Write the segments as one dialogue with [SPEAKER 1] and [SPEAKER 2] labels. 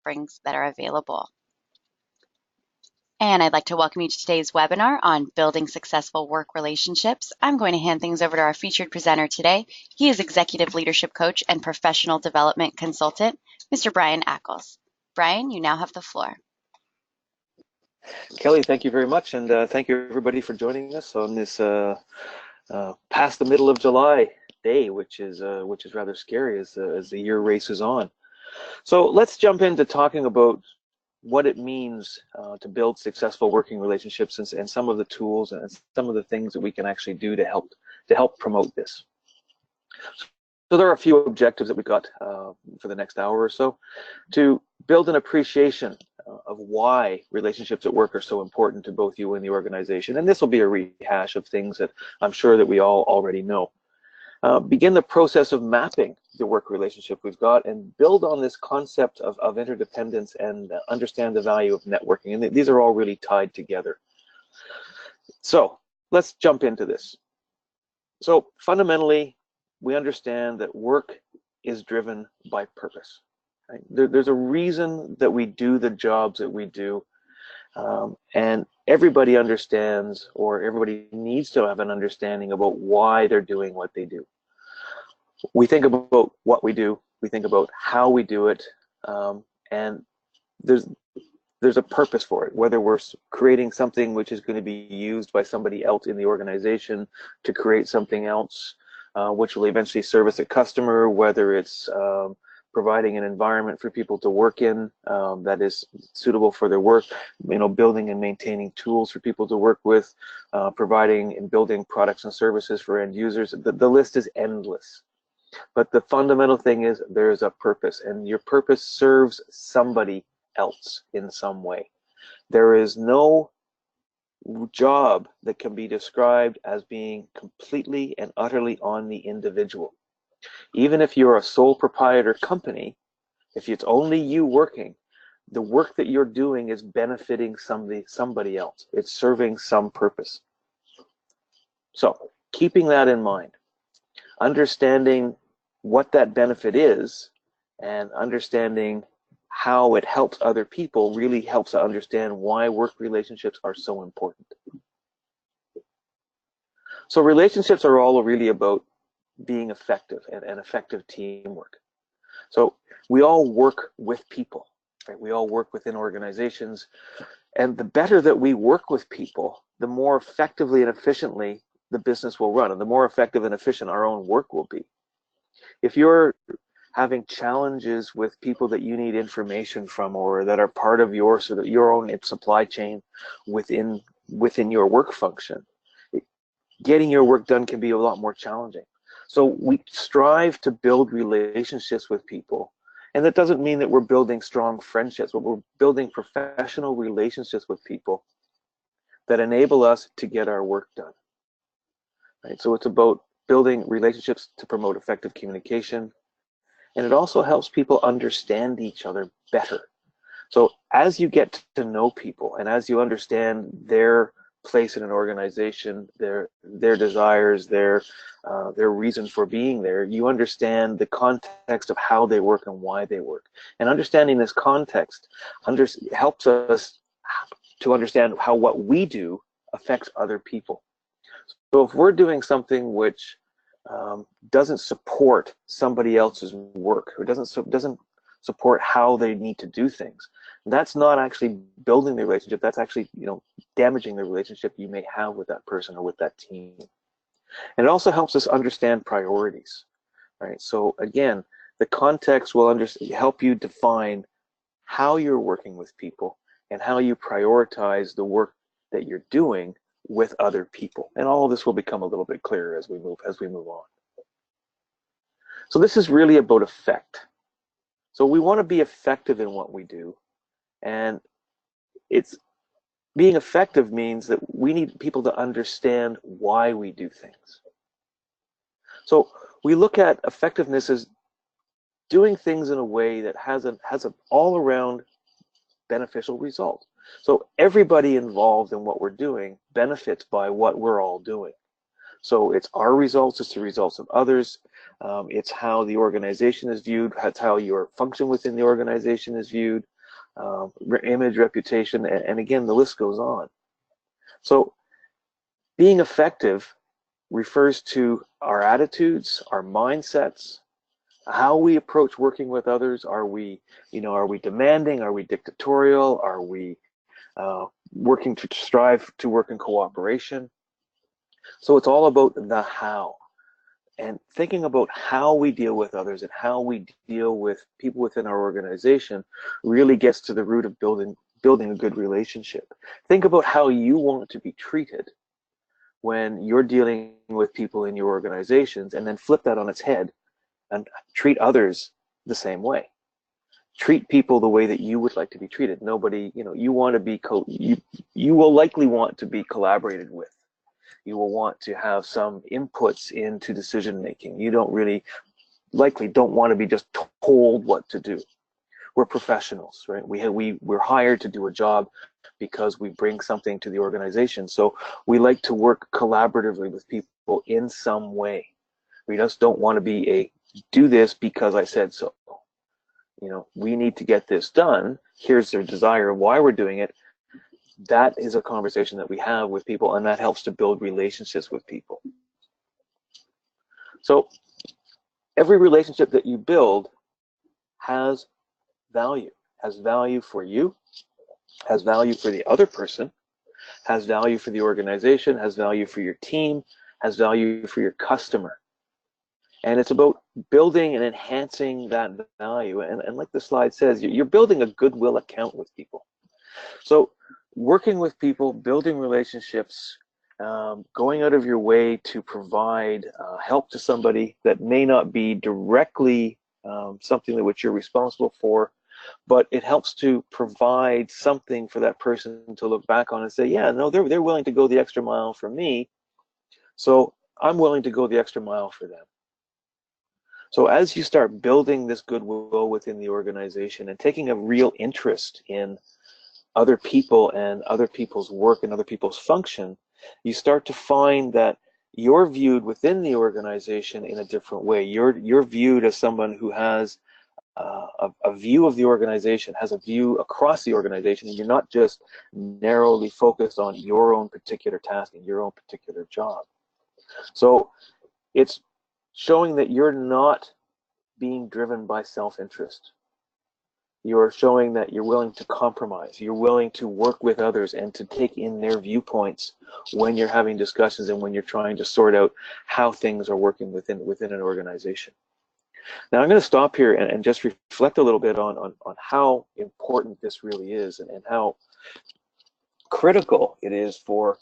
[SPEAKER 1] offerings that are available. And I'd like to welcome you to today's webinar on building successful work relationships. I'm going to hand things over to our featured presenter today. He is Executive Leadership Coach and Professional Development Consultant, Mr. Brian Ackles. Brian, you now have the floor.
[SPEAKER 2] Kelly, thank you very much, and thank you everybody for joining us on this past the middle of July day, which is rather scary as the year races on. So let's jump into talking about what it means to build successful working relationships and some of the tools and some of the things that we can actually do to help promote this. So there are a few objectives that we've got for the next hour or so to build an appreciation of why relationships at work are so important to both you and the organization. And this will be a rehash of things that I'm sure that we all already know. Begin the process of mapping the work relationship we've got and build on this concept of interdependence and understand the value of networking. And these are all really tied together. So let's jump into this. So fundamentally, we understand that work is driven by purpose. Right? There's a reason that we do the jobs that we do, and everybody understands, or everybody needs to have an understanding about why they're doing what they do. We think about what we do, we think about how we do it, and there's a purpose for it, whether we're creating something which is going to be used by somebody else in the organization to create something else, which will eventually service a customer, whether it's providing an environment for people to work in that is suitable for their work, building and maintaining tools for people to work with, providing and building products and services for end users. The list is endless. But the fundamental thing is there is a purpose, and your purpose serves somebody else in some way. There is no job that can be described as being completely and utterly on the individual. Even if you're a sole proprietor company, if it's only you working, the work that you're doing is benefiting somebody else. It's serving some purpose. So keeping that in mind, understanding what that benefit is and understanding how it helps other people really helps to understand why work relationships are so important. So relationships are all really about being effective and effective teamwork. So we all work with people, right? We all work within organizations, and the better that we work with people, the more effectively and efficiently the business will run, and the more effective and efficient our own work will be. If you're having challenges with people that you need information from, or that are part of your own supply chain within your work function, getting your work done can be a lot more challenging. So we strive to build relationships with people, and that doesn't mean that we're building strong friendships, but we're building professional relationships with people that enable us to get our work done. Right? So it's about building relationships to promote effective communication, and it also helps people understand each other better. So as you get to know people and as you understand their place in an organization, their desires, their reason for being there, you understand the context of how they work and why they work. And understanding this context helps us to understand how what we do affects other people. So if we're doing something which doesn't support somebody else's work, or doesn't support how they need to do things, that's not actually building the relationship. That's actually damaging the relationship you may have with that person or with that team. And it also helps us understand priorities, right? So again, the context will help you define how you're working with people and how you prioritize the work that you're doing with other people. And all of this will become a little bit clearer as we move on. So this is really about effect. So we want to be effective in what we do, and being effective means that we need people to understand why we do things. So we look at effectiveness as doing things in a way that has an all-around beneficial result. So everybody involved in what we're doing benefits by what we're all doing. So it's our results, it's the results of others, it's how the organization is viewed, that's how your function within the organization is viewed, image, reputation, and again, the list goes on. So being effective refers to our attitudes, our mindsets, how we approach working with others. Are we, are we demanding? Are we dictatorial? Are we working to strive to work in cooperation? So it's all about the how. And thinking about how we deal with others and how we deal with people within our organization really gets to the root of building a good relationship. Think about how you want to be treated when you're dealing with people in your organizations, and then flip that on its head and treat others the same way. Treat people the way that you would like to be treated. Nobody, you want to be you will likely want to be collaborated with. You will want to have some inputs into decision making. You don't want to be just told what to do. We're professionals, right? We're hired to do a job because we bring something to the organization. So we like to work collaboratively with people in some way. We just don't want to be a do this because I said so. We need to get this done. Here's their desire of why we're doing it. That is a conversation that we have with people, and that helps to build relationships with people. So every relationship that you build has value for you, has value for the other person, has value for the organization, has value for your team, has value for your customer. And it's about building and enhancing that value. And like the slide says, you're building a goodwill account with people. So working with people, building relationships, going out of your way to provide help to somebody that may not be directly something that which you're responsible for, but it helps to provide something for that person to look back on and say, yeah, no, they're willing to go the extra mile for me, so I'm willing to go the extra mile for them. So as you start building this goodwill within the organization and taking a real interest in other people and other people's work and other people's function, you start to find that you're viewed within the organization in a different way. You're viewed as someone who has a view of the organization, has a view across the organization, and you're not just narrowly focused on your own particular task and your own particular job. So it's showing that you're not being driven by self-interest. You're showing that you're willing to compromise. You're willing to work with others and to take in their viewpoints when you're having discussions and when you're trying to sort out how things are working within an organization. Now I'm going to stop here and just reflect a little bit on how important this really is and how critical it is for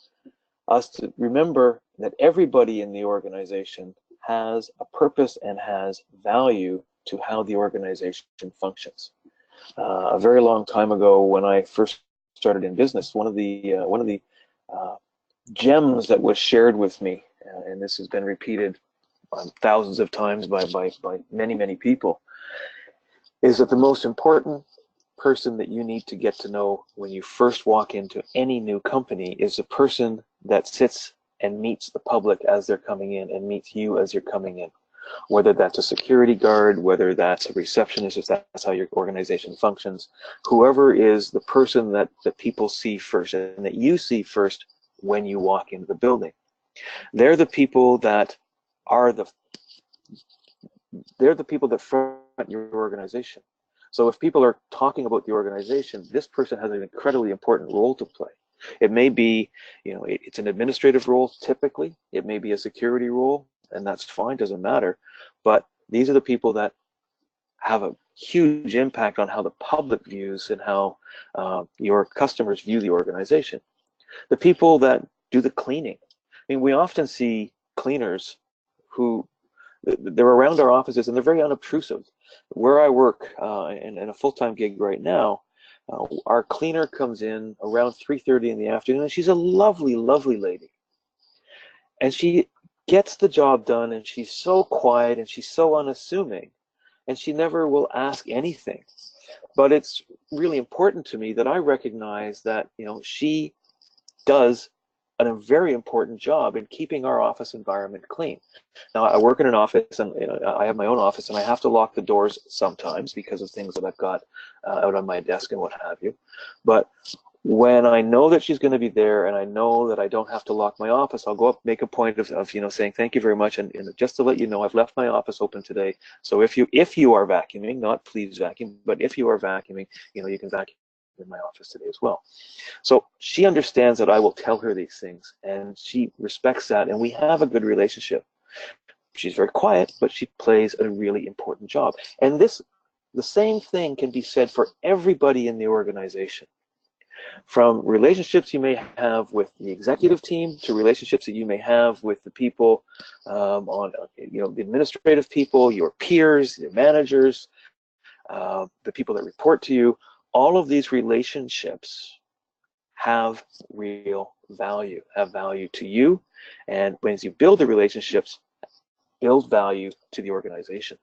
[SPEAKER 2] us to remember that everybody in the organization has a purpose and has value to how the organization functions. A very long time ago, when I first started in business, one of the gems that was shared with me, and this has been repeated thousands of times by many people, is that the most important person that you need to get to know when you first walk into any new company is the person that sits and meets the public as they're coming in and meets you as you're coming in. Whether that's a security guard, whether that's a receptionist, if that's how your organization functions, whoever is the person that people see first and that you see first when you walk into the building. They're the people that they're the people that front your organization. So if people are talking about the organization, this person has an incredibly important role to play. It may be, it's an administrative role typically. It may be a security role, and that's fine, doesn't matter. But these are the people that have a huge impact on how the public views and how your customers view the organization. The people that do the cleaning. I mean, we often see cleaners who, they're around our offices and they're very unobtrusive. Where I work in a full-time gig right now, our cleaner comes in around 3:30 in the afternoon, and she's a lovely, lovely lady. And she gets the job done, and she's so quiet and she's so unassuming, and she never will ask anything. But it's really important to me that I recognize that she does a very important job in keeping our office environment clean. Now, I work in an office, and I have my own office, and I have to lock the doors sometimes because of things that I've got out on my desk and what have you. But when I know that she's going to be there, and I know that I don't have to lock my office, I'll go up, make a point of saying thank you very much, and just to let you know, I've left my office open today. So if you are vacuuming, not please vacuum, but if you are vacuuming, you can vacuum in my office today as well. So she understands that I will tell her these things, and she respects that, and we have a good relationship. She's very quiet, but she plays a really important job. And the same thing can be said for everybody in the organization. From relationships you may have with the executive team to relationships that you may have with the people on, the administrative people, your peers, your managers, the people that report to you. All of these relationships have real value, have value to you, and when you build the relationships, build value to the organization.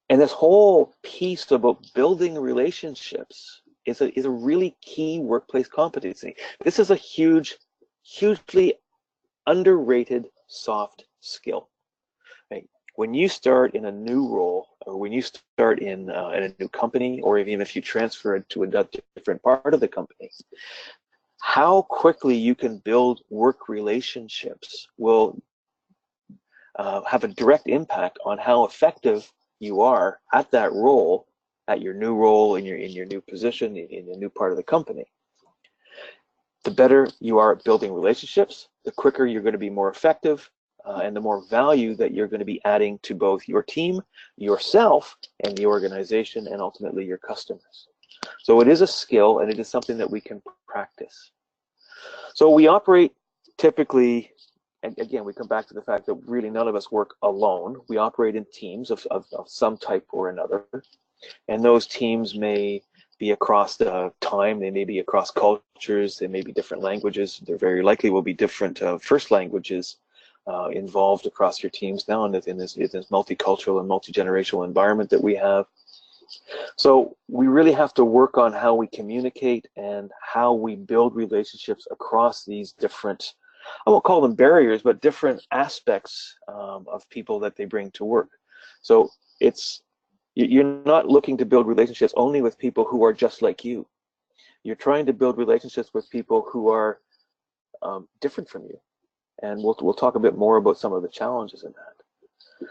[SPEAKER 2] And this whole piece about building relationships is a really key workplace competency. This is a hugely underrated soft skill. Right? When you start in a new role, or when you start in a new company, or even if you transfer it to a different part of the company, how quickly you can build work relationships will have a direct impact on how effective you are at that role, at your new role, in your new position, in your new part of the company. The better you are at building relationships, the quicker you're going to be more effective, and the more value that you're going to be adding to both your team, yourself, and the organization, and ultimately your customers. So it is a skill, and it is something that we can practice. So we operate typically, and again, we come back to the fact that really none of us work alone. We operate in teams of some type or another. And those teams may be across the time, they may be across cultures, they may be different languages. There very likely will be different first languages involved across your teams now in this multicultural and multi-generational environment that we have. So we really have to work on how we communicate and how we build relationships across these different, I won't call them barriers, but different aspects of people that they bring to work. So you're not looking to build relationships only with people who are just like you. You're trying to build relationships with people who are different from you. And we'll talk a bit more about some of the challenges in that.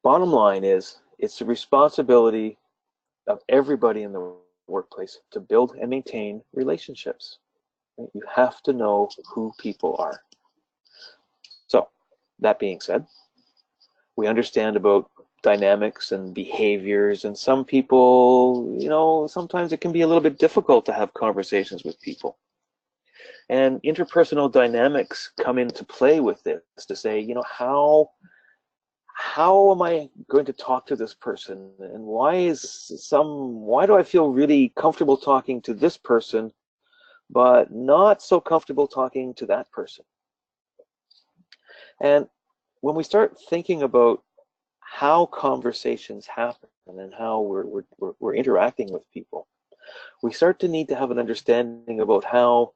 [SPEAKER 2] Bottom line is, it's the responsibility of everybody in the workplace to build and maintain relationships. You have to know who people are. So, that being said, we understand about dynamics and behaviors, and some people, sometimes it can be a little bit difficult to have conversations with people. And interpersonal dynamics come into play with this to say, how am I going to talk to this person, and why do I feel really comfortable talking to this person but not so comfortable talking to that person? And when we start thinking about how conversations happen and how we're interacting with people, we start to need to have an understanding about how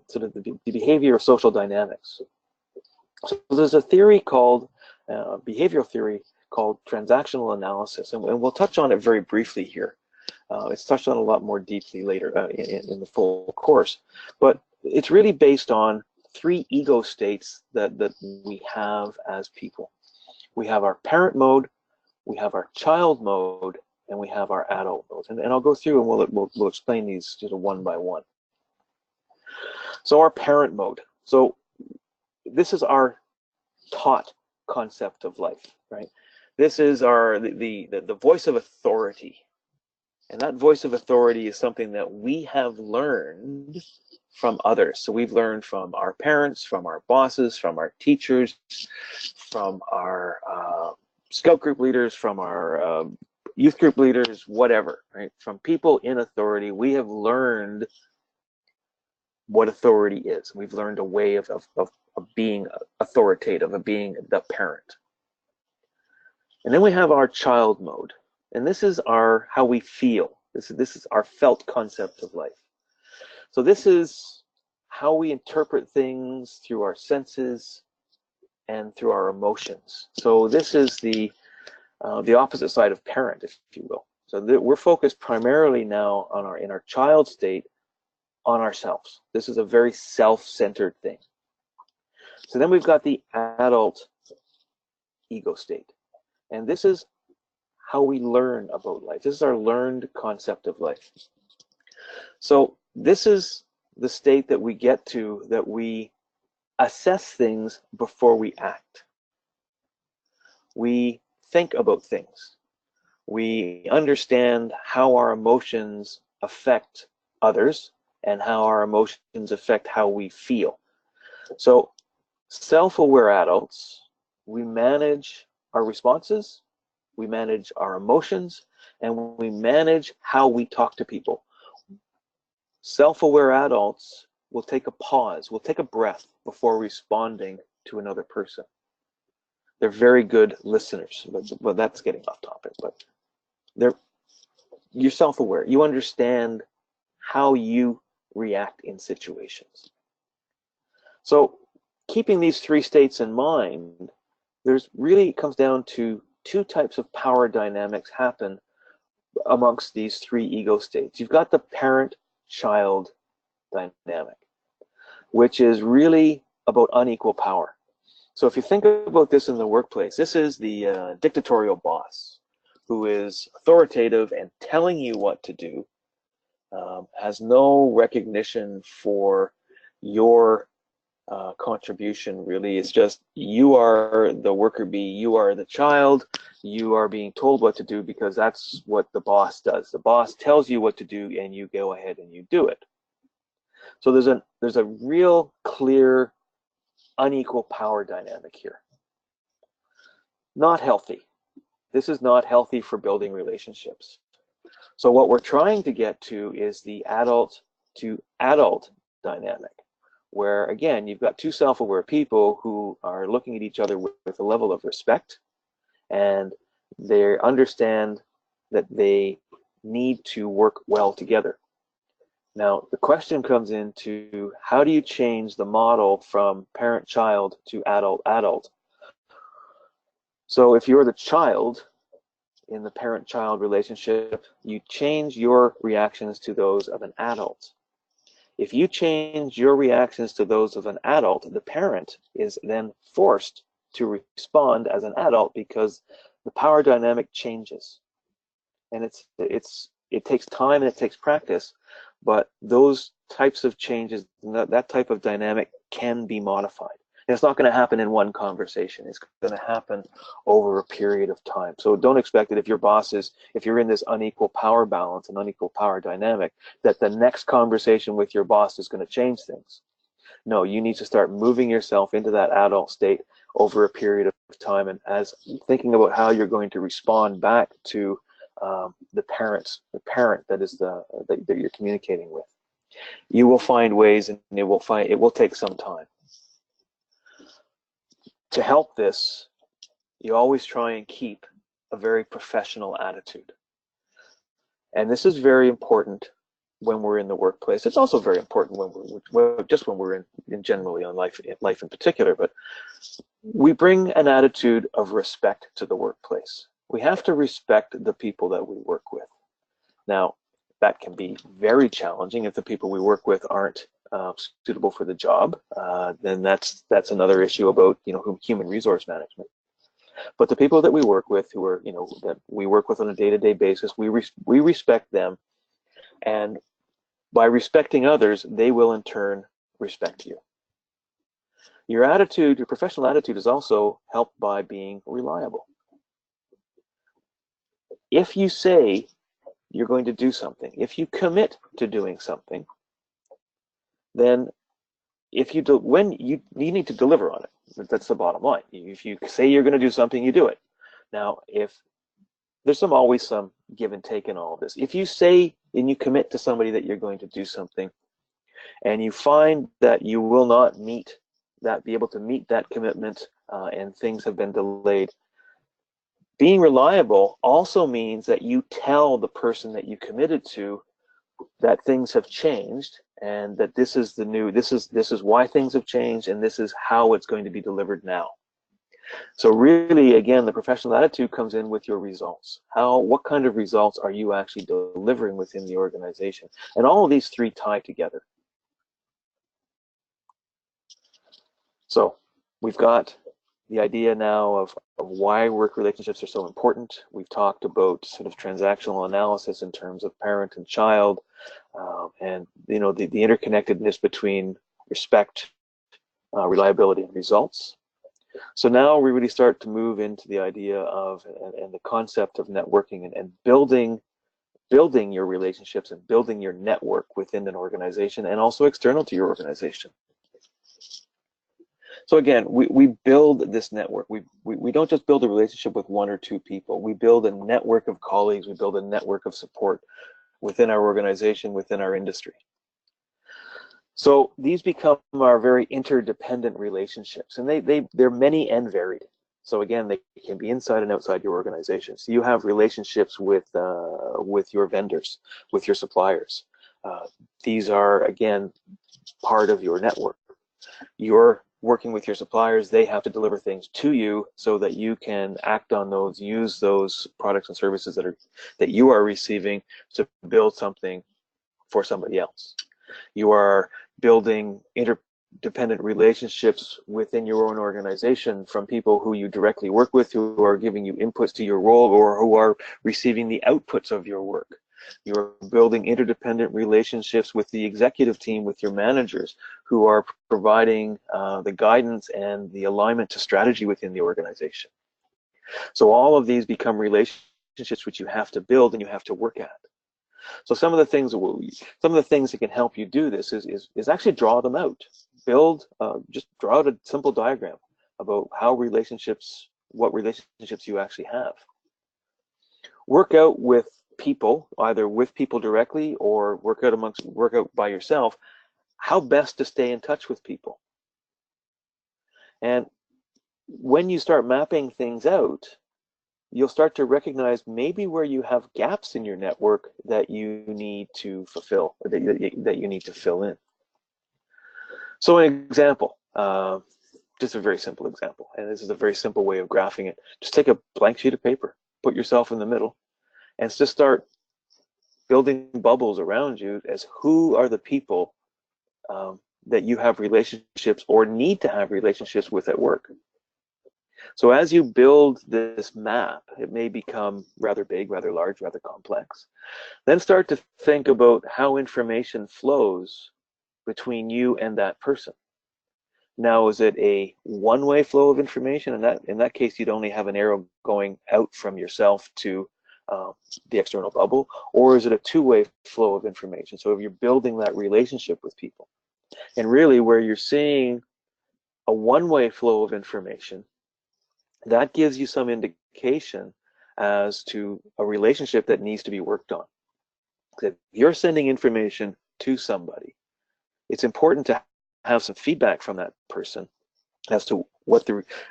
[SPEAKER 2] sort of the behavior of social dynamics. So there's a theory called behavioral theory called transactional analysis, and we'll touch on it very briefly here. It's touched on a lot more deeply later in the full course, but it's really based on 3 ego states that we have as people. We have our parent mode, we have our child mode, and we have our adult mode. And I'll go through and we'll explain these just one by one. So our parent mode. So this is our taught concept of life, right? This is the voice of authority. And that voice of authority is something that we have learned from others. So we've learned from our parents, from our bosses, from our teachers, from our scout group leaders, from our youth group leaders, whatever, right? From people in authority, we have learned what authority is. We've learned a way of being authoritative, of being the parent. And then we have our child mode. And this is how we feel. This is our felt concept of life. So this is how we interpret things through our senses and through our emotions. So this is the opposite side of parent, if you will. So we're focused primarily now on in our child state on ourselves. This is a very self-centered thing. So then we've got the adult ego state. And this is how we learn about life. This is our learned concept of life. So this is the state that we get to, that we assess things before we act. We think about things. We understand how our emotions affect others and how our emotions affect how we feel. So self-aware adults, we manage our responses, we manage our emotions, and we manage how we talk to people. Self-aware adults will take a pause, will take a breath before responding to another person. They're very good listeners, but that's getting off topic. But you're self-aware. You understand how you react in situations. So keeping these three states in mind, there's really comes down to two types of power dynamics happen amongst these three ego states. You've got the parent-child dynamic, which is really about unequal power. So if you think about this in the workplace, this is the dictatorial boss who is authoritative and telling you what to do, has no recognition for your contribution, really. It's just you are the worker bee, you are the child, you are being told what to do because that's what the boss does. The boss tells you what to do and you go ahead and you do it. So there's a real clear unequal power dynamic here. Not healthy. This is not healthy for building relationships. So what we're trying to get to is the adult to adult dynamic, where again, you've got two self-aware people who are looking at each other with a level of respect, and they understand that they need to work well together. Now, the question comes into how do you change the model from parent-child to adult-adult? So if you're the child in the parent-child relationship, you change your reactions to those of an adult. If you change your reactions to those of an adult, the parent is then forced to respond as an adult because the power dynamic changes. And it takes time and it takes practice, but those types of changes, that type of dynamic can be modified. And it's not going to happen in one conversation. It's going to happen over a period of time. So don't expect that if you're in this unequal power balance and unequal power dynamic, that the next conversation with your boss is going to change things. No, you need to start moving yourself into that adult state over a period of time, and as thinking about how you're going to respond back to the parent that is that you're communicating with. You will find ways, and it will take some time. To help this, you always try and keep a very professional attitude. And this is very important when we're in the workplace. It's also very important when we're in generally on life in particular, but we bring an attitude of respect to the workplace. We have to respect the people that we work with. Now, that can be very challenging if the people we work with aren't suitable for the job. Then that's another issue about human resource management. But the people that we work with, who are that we work with on a day-to-day basis, we respect them, and by respecting others, they will in turn respect you. Your attitude, your professional attitude, is also helped by being reliable. If you say you're going to do something, if you commit to doing something, then when you need to deliver on it. That's the bottom line. If you say you're going to do something, you do it. Now, if there's always some give and take in all of this. If you say and you commit to somebody that you're going to do something, and you find that you will not be able to meet that commitment, and things have been delayed, being reliable also means that you tell the person that you committed to that things have changed, and that this is the new, this is why things have changed, and this is how it's going to be delivered now. So really, again, the professional attitude comes in with your results. What kind of results are you actually delivering within the organization? And all of these three tie together. So we've got the idea now of why work relationships are so important. We've talked about sort of transactional analysis in terms of parent and child, and the interconnectedness between respect, reliability, and results. So now we really start to move into the idea of and the concept of networking and building your relationships and building your network within an organization and also external to your organization. So again, we build this network. We don't just build a relationship with one or two people. We build a network of colleagues. We build a network of support within our organization, within our industry. So these become our very interdependent relationships, and they're many and varied. So again, they can be inside and outside your organization. So you have relationships with your vendors, with your suppliers. These are, again, part of your network. You're working with your suppliers. They have to deliver things to you so that you can act on those, use those products and services that you are receiving to build something for somebody else. You are building interdependent relationships within your own organization from people who you directly work with, who are giving you inputs to your role, or who are receiving the outputs of your work. You're building interdependent relationships with the executive team, with your managers, who are providing the guidance and the alignment to strategy within the organization. So all of these become relationships which you have to build and you have to work at. So some of the things that can help you do this is actually draw them out. Just draw out a simple diagram about what relationships you actually have. Work out with people, either with people directly or work out by yourself, how best to stay in touch with people. And when you start mapping things out, you'll start to recognize maybe where you have gaps in your network that you need to fulfill, or that you need to fill in. So an example, just a very simple example, and this is a very simple way of graphing it. Just take a blank sheet of paper, put yourself in the middle, and just start building bubbles around you as who are the people that you have relationships or need to have relationships with at work. So as you build this map, it may become rather big, rather large, rather complex. Then start to think about how information flows between you and that person. Now, is it a one-way flow of information? In that case, you'd only have an arrow going out from yourself to the external bubble, or is it a two-way flow of information? So if you're building that relationship with people, and really where you're seeing a one-way flow of information, that gives you some indication as to a relationship that needs to be worked on. If you're sending information to somebody, it's important to have some feedback from that person as to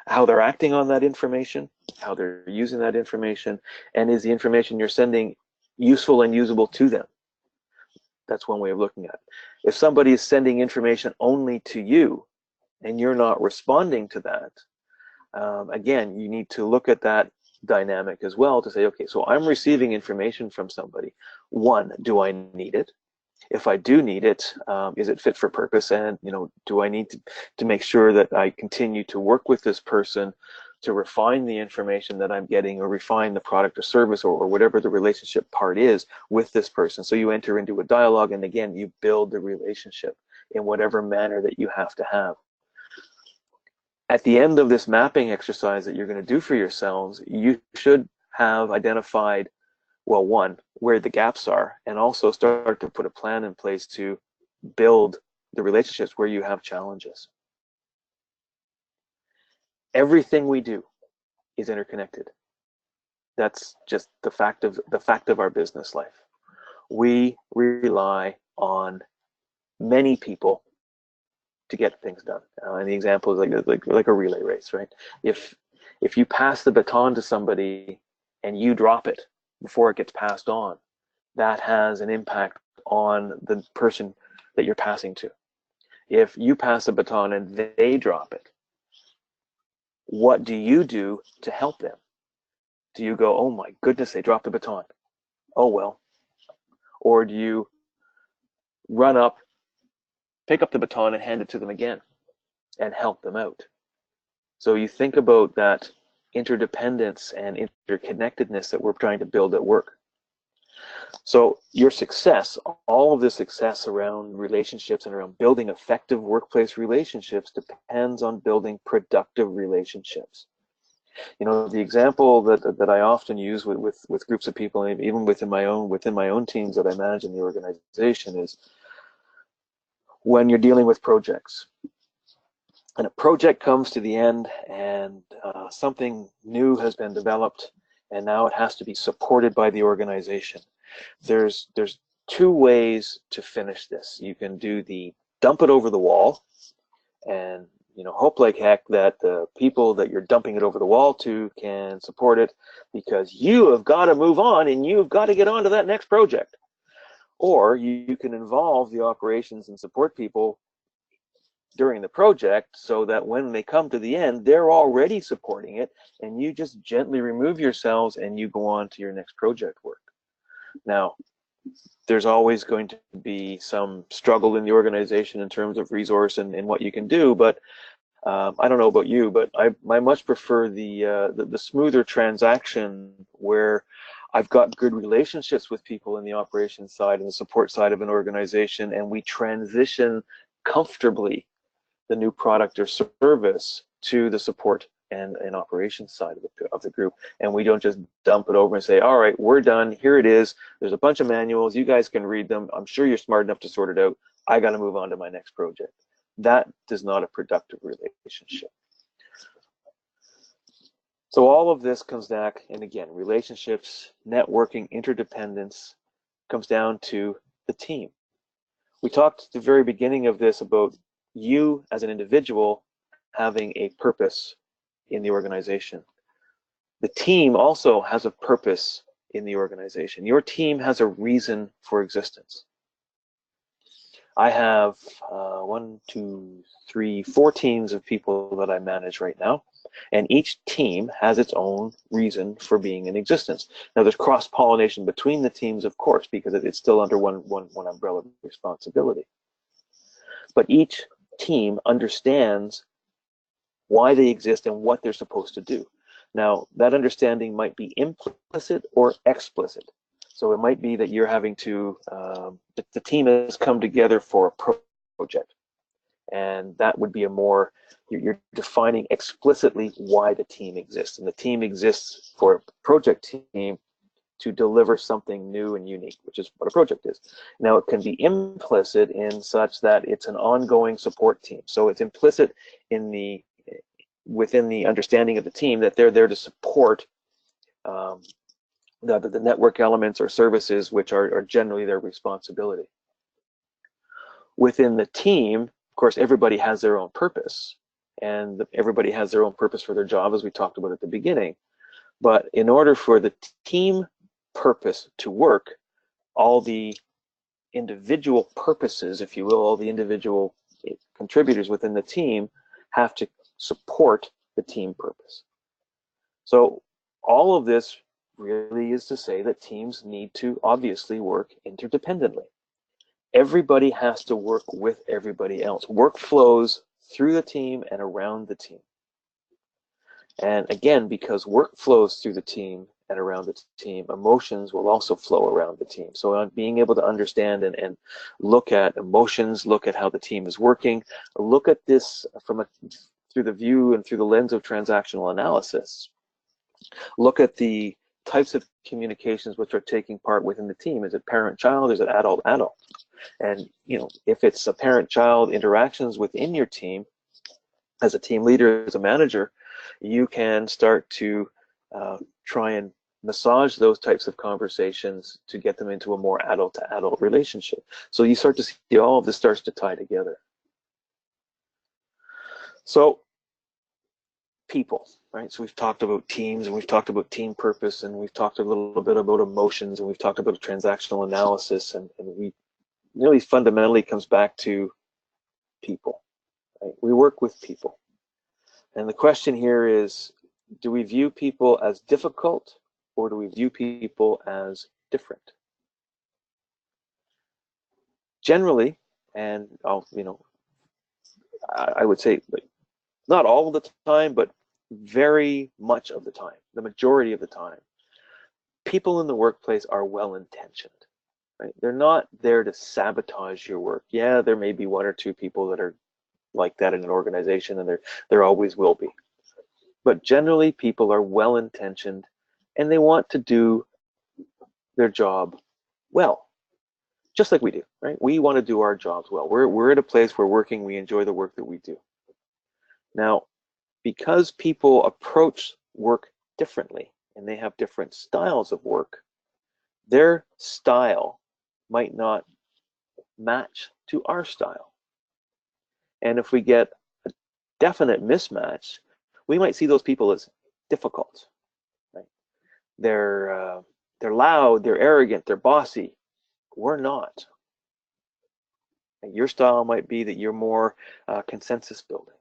[SPEAKER 2] how they're acting on that information, how they're using that information, and is the information you're sending useful and usable to them? That's one way of looking at it. If somebody is sending information only to you and you're not responding to that, again, you need to look at that dynamic as well to say, okay, so I'm receiving information from somebody. One, do I need it? If I do need it, is it fit for purpose? And do I need to make sure that I continue to work with this person to refine the information that I'm getting, or refine the product or service, or whatever the relationship part is with this person? So you enter into a dialogue, and again, you build the relationship in whatever manner that you have to have. At the end of this mapping exercise that you're going to do for yourselves, you should have identified, well, one, where the gaps are, and also start to put a plan in place to build the relationships where you have challenges. Everything we do is interconnected. That's just the fact of our business life. We rely on many people to get things done. And the example is like a relay race, right? If you pass the baton to somebody and you drop it before it gets passed on, that has an impact on the person that you're passing to. If you pass the baton and they drop it, what do you do to help them? Do you go, oh my goodness, they dropped the baton, oh well? Or do you run up, pick up the baton and hand it to them again and help them out? So you think about that interdependence and interconnectedness that we're trying to build at work. So your success, all of the success around relationships and around building effective workplace relationships depends on building productive relationships. You know, the example that I often use with groups of people, and even within my own teams that I manage in the organization, is when you're dealing with projects. And a project comes to the end, and something new has been developed, and now it has to be supported by the organization. There's two ways to finish this. You can do the dump it over the wall, and hope like heck that the people that you're dumping it over the wall to can support it, because you have got to move on and you've got to get on to that next project. Or you can involve the operations and support people during the project so that when they come to the end, they're already supporting it, and you just gently remove yourselves and you go on to your next project work. Now, there's always going to be some struggle in the organization in terms of resource and what you can do, but I don't know about you, but I much prefer the smoother transaction where I've got good relationships with people in the operations side and the support side of an organization, and we transition comfortably the new product or service to the support and operations side of the group, and we don't just dump it over and say, all right, we're done, here it is, there's a bunch of manuals, you guys can read them, I'm sure you're smart enough to sort it out, I got to move on to my next project. That is not a productive relationship. So all of this comes back, and again, relationships, networking, interdependence, comes down to the team. We talked at the very beginning of this about you as an individual having a purpose in the organization. The team also has a purpose in the organization. Your team has a reason for existence. I have 4 teams of people that I manage right now, and each team has its own reason for being in existence. Now, there's cross-pollination between the teams, of course, because it's still under one umbrella of responsibility. But each team understands why they exist and what they're supposed to do. Now, that understanding might be implicit or explicit. So it might be that you're having to, the team has come together for a project. And that would be a more, you're defining explicitly why the team exists. And the team exists for a project team to deliver something new and unique, which is what a project is. Now, it can be implicit in such that it's an ongoing support team. So it's implicit in within the understanding of the team that they're there to support the network elements or services which are generally their responsibility. Within the team, of course, everybody has their own purpose, and everybody has their own purpose for their job, as we talked about at the beginning. But in order for the team purpose to work, all the individual purposes, if you will, all the individual contributors within the team have to support the team purpose. So all of this really is to say that teams need to obviously work interdependently. Everybody has to work with everybody else. Work flows through the team and around the team. And again, because work flows through the team and around the team, emotions will also flow around the team. So on being able to understand and look at emotions, look at how the team is working, look at this through the view and through the lens of transactional analysis. Look at the types of communications which are taking part within the team. Is it parent-child? Is it adult-adult? And if it's a parent-child interactions within your team, as a team leader, as a manager, you can start to try and massage those types of conversations to get them into a more adult-to-adult relationship. So you start to see all of this starts to tie together. So people, right? So we've talked about teams, and we've talked about team purpose, and we've talked a little bit about emotions, and we've talked about transactional analysis, and we really fundamentally comes back to people. Right? We work with people. And the question here is, do we view people as difficult or do we view people as different? Generally, and I would say not all of the time, but very much of the time, the majority of the time, people in the workplace are well-intentioned. Right? They're not there to sabotage your work. Yeah, there may be one or two people that are like that in an organization, and there always will be. But generally, people are well-intentioned, and they want to do their job well, just like we do. Right? We want to do our jobs well. We're at a place where working, we enjoy the work that we do. Now, because people approach work differently, and they have different styles of work, their style might not match to our style. And if we get a definite mismatch, we might see those people as difficult. Right? They're loud, they're arrogant, they're bossy. We're not. And your style might be that you're more consensus building.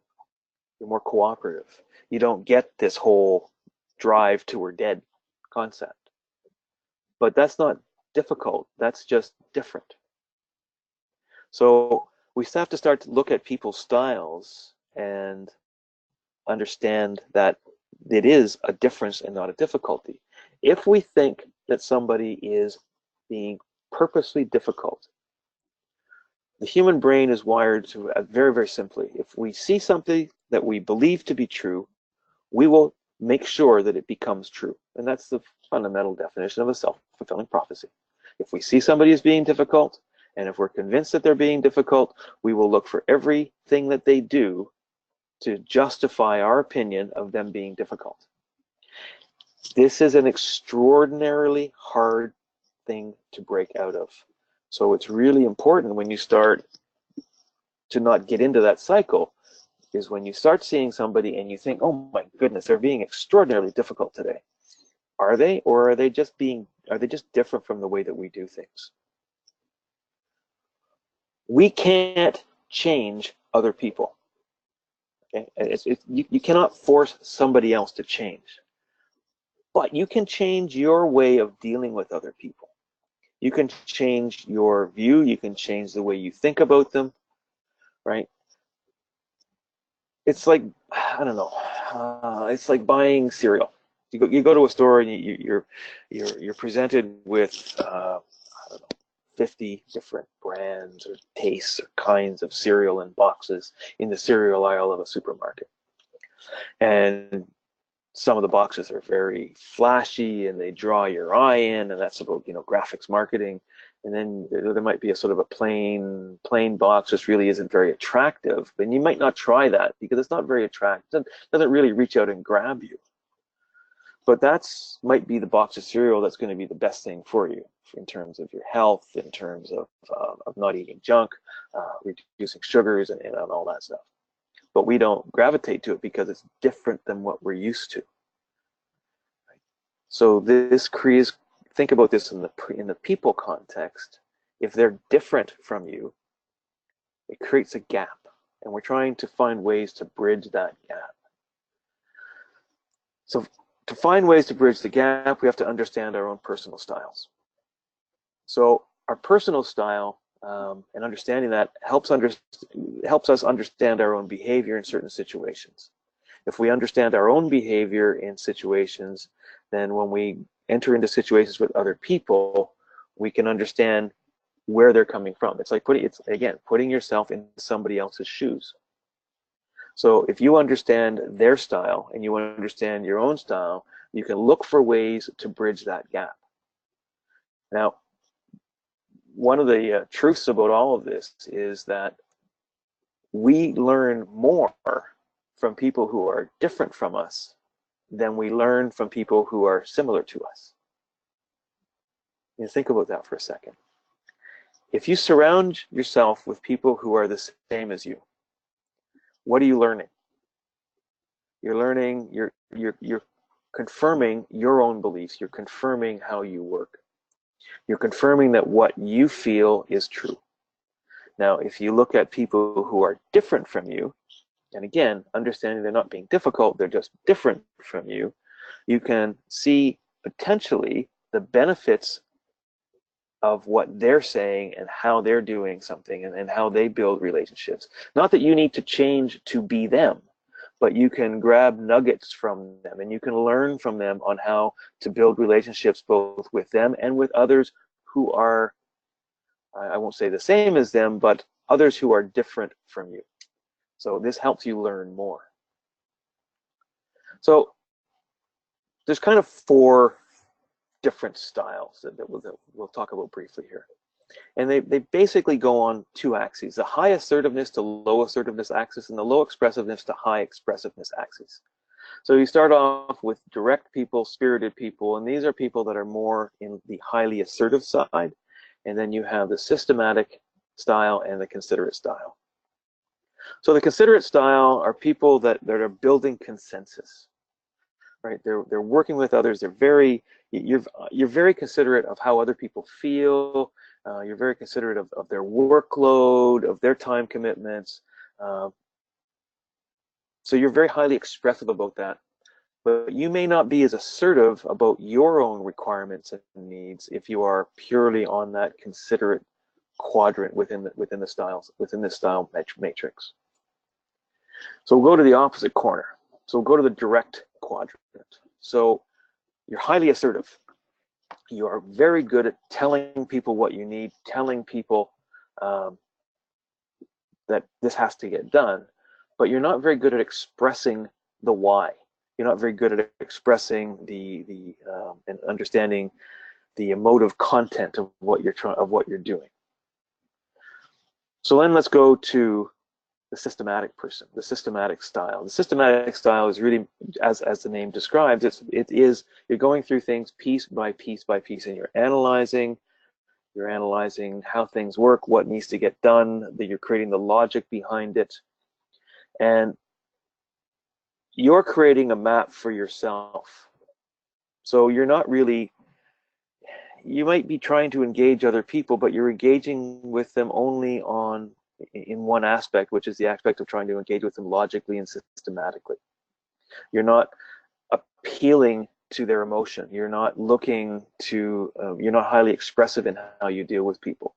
[SPEAKER 2] You're more cooperative. You don't get this whole drive to we're dead concept. But that's not difficult. That's just different. So we have to start to look at people's styles and understand that it is a difference and not a difficulty. If we think that somebody is being purposely difficult, the human brain is wired to very, very simply. If we see something that we believe to be true, we will make sure that it becomes true. And that's the fundamental definition of a self-fulfilling prophecy. If we see somebody as being difficult, and if we're convinced that they're being difficult, we will look for everything that they do to justify our opinion of them being difficult. This is an extraordinarily hard thing to break out of. So it's really important when you start to not get into that cycle, is when you start seeing somebody and you think, oh my goodness, they're being extraordinarily difficult today. Are they, or are they just different from the way that we do things? We can't change other people. Okay? You cannot force somebody else to change. But you can change your way of dealing with other people. You can change your view. You can change the way you think about them, right? It's like, I don't know, it's like buying cereal. You go to a store and you're presented with I don't know, 50 different brands or tastes or kinds of cereal in boxes in the cereal aisle of a supermarket. And some of the boxes are very flashy and they draw your eye in, and that's about graphics marketing. And then there might be a sort of a plain box which really isn't very attractive. And you might not try that because it's not very attractive. It doesn't really reach out and grab you. But that's might be the box of cereal that's going to be the best thing for you in terms of your health, in terms of not eating junk, reducing sugars, and all that stuff. But we don't gravitate to it because it's different than what we're used to. So this creates, think about this in the people context. If they're different from you, it creates a gap, and we're trying to find ways to bridge that gap. So to find ways to bridge the gap, we have to understand our own personal styles. So our personal style and understanding that helps us understand our own behavior in certain situations. If we understand our own behavior in situations, then when we enter into situations with other people, we can understand where they're coming from. It's like putting yourself in somebody else's shoes. So if you understand their style and you understand your own style, you can look for ways to bridge that gap. Now, one of the truths about all of this is that we learn more from people who are different from us than we learn from people who are similar to us. You think about that for a second. If you surround yourself with people who are the same as you, what are you learning? You're learning, you're confirming your own beliefs. You're confirming how you work. You're confirming that what you feel is true. Now, if you look at people who are different from you, and again, understanding they're not being difficult, they're just different from you, you can see potentially the benefits of what they're saying and how they're doing something, and how they build relationships. Not that you need to change to be them, but you can grab nuggets from them and you can learn from them on how to build relationships both with them and with others who are, I won't say the same as them, but others who are different from you. So this helps you learn more. So there's kind of 4 different styles that we'll talk about briefly here. And they basically go on 2 axes, the high assertiveness to low assertiveness axis and the low expressiveness to high expressiveness axis. So you start off with direct people, spirited people, and these are people that are more in the highly assertive side. And then you have the systematic style and the considerate style. So the considerate style are people that are building consensus, right? They're working with others. You're very considerate of how other people feel. You're very considerate of their workload, of their time commitments. So you're very highly expressive about that. But you may not be as assertive about your own requirements and needs if you are purely on that considerate quadrant within the style matrix. So we'll go to the opposite corner. So we'll go to the direct quadrant. So you're highly assertive. You are very good at telling people what you need, telling people that this has to get done, but you're not very good at expressing the why. You're not very good at expressing and understanding the emotive content of what you're doing. So then let's go to the systematic person, the systematic style. The systematic style is really, as the name describes, you're going through things piece by piece by piece, and you're analyzing how things work, what needs to get done, that you're creating the logic behind it, and you're creating a map for yourself. So you're not really, you might be trying to engage other people, but you're engaging with them only in one aspect, which is the aspect of trying to engage with them logically and systematically. You're not appealing to their emotion. You're not looking to, you're not highly expressive in how you deal with people.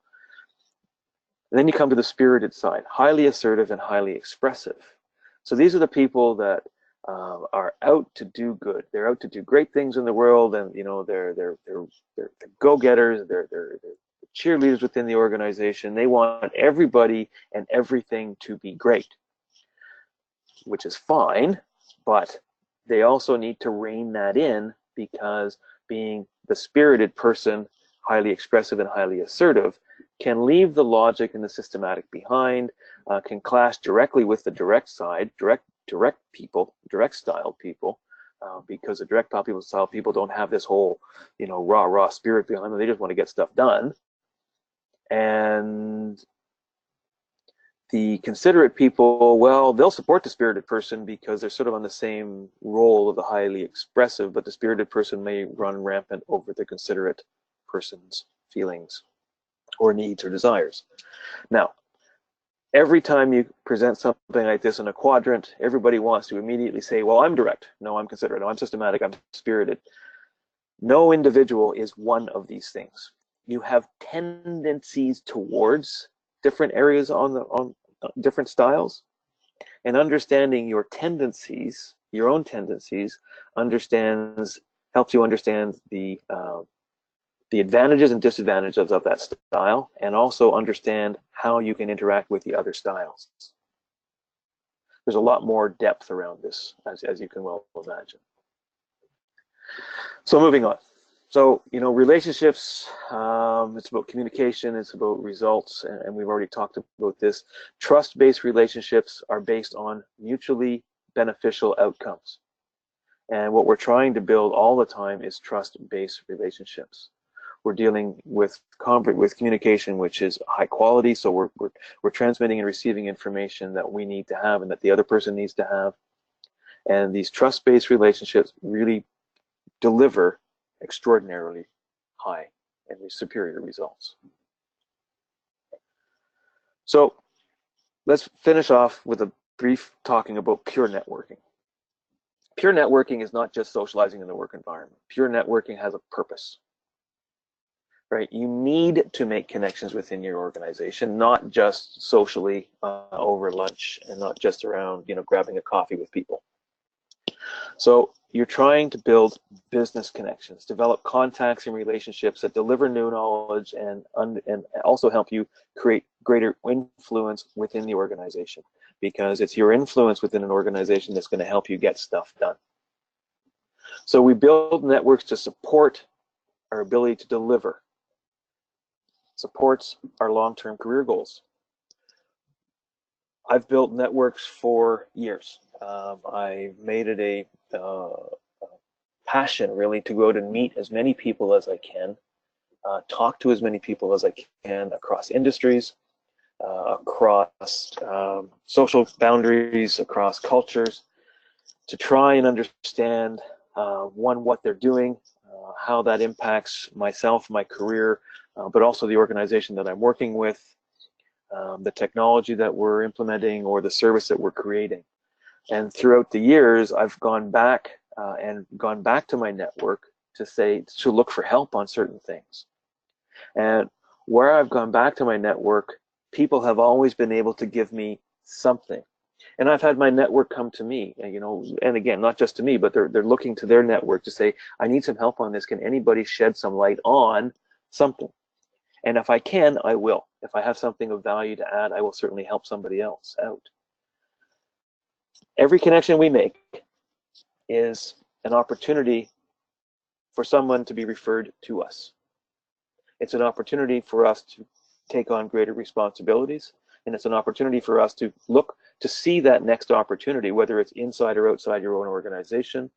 [SPEAKER 2] And then you come to the spirited side, highly assertive and highly expressive. So these are the people that are out to do good. They're out to do great things in the world, and they're go-getters. They're cheerleaders within the organization. They want everybody and everything to be great, which is fine, but they also need to rein that in, because being the spirited person, highly expressive and highly assertive, can leave the logic and the systematic behind, can clash directly with the direct side, direct style people, because the direct style people don't have this whole, rah spirit behind them. They just want to get stuff done. And the considerate people, well, they'll support the spirited person because they're sort of on the same role of the highly expressive, but the spirited person may run rampant over the considerate person's feelings or needs or desires. Now, every time you present something like this in a quadrant, everybody wants to immediately say, well, I'm direct. No, I'm considerate. No, I'm systematic. I'm spirited. No individual is one of these things. You have tendencies towards different areas on different styles, and understanding your tendencies, your own tendencies, helps you understand the advantages and disadvantages of that style, and also understand how you can interact with the other styles. There's a lot more depth around this, as you can well imagine. So moving on. So, relationships, it's about communication, it's about results, and we've already talked about this. Trust-based relationships are based on mutually beneficial outcomes. And what we're trying to build all the time is trust-based relationships. We're dealing with communication, which is high quality, so we're transmitting and receiving information that we need to have and that the other person needs to have. And these trust-based relationships really deliver extraordinarily high and superior results. So let's finish off with a brief talking about pure networking. Pure networking is not just socializing in the work environment. Pure networking has a purpose, right? You need to make connections within your organization, not just socially over lunch and not just around, grabbing a coffee with people. So you're trying to build business connections, develop contacts and relationships that deliver new knowledge and also help you create greater influence within the organization, because it's your influence within an organization that's going to help you get stuff done. So we build networks to support our ability to deliver, supports our long-term career goals. I've built networks for years. I made it a passion really to go out and meet as many people as I can, talk to as many people as I can across industries, across social boundaries, across cultures, to try and understand what they're doing, how that impacts myself, my career, but also the organization that I'm working with, the technology that we're implementing or the service that we're creating. And throughout the years, I've gone back to my network to look for help on certain things. And where I've gone back to my network, people have always been able to give me something. And I've had my network come to me, and again, not just to me, but they're looking to their network to say, I need some help on this. Can anybody shed some light on something? And if I can, I will. If I have something of value to add, I will certainly help somebody else out. Every connection we make is an opportunity for someone to be referred to us. It's an opportunity for us to take on greater responsibilities, and it's an opportunity for us to look to see that next opportunity, whether it's inside or outside your own organization,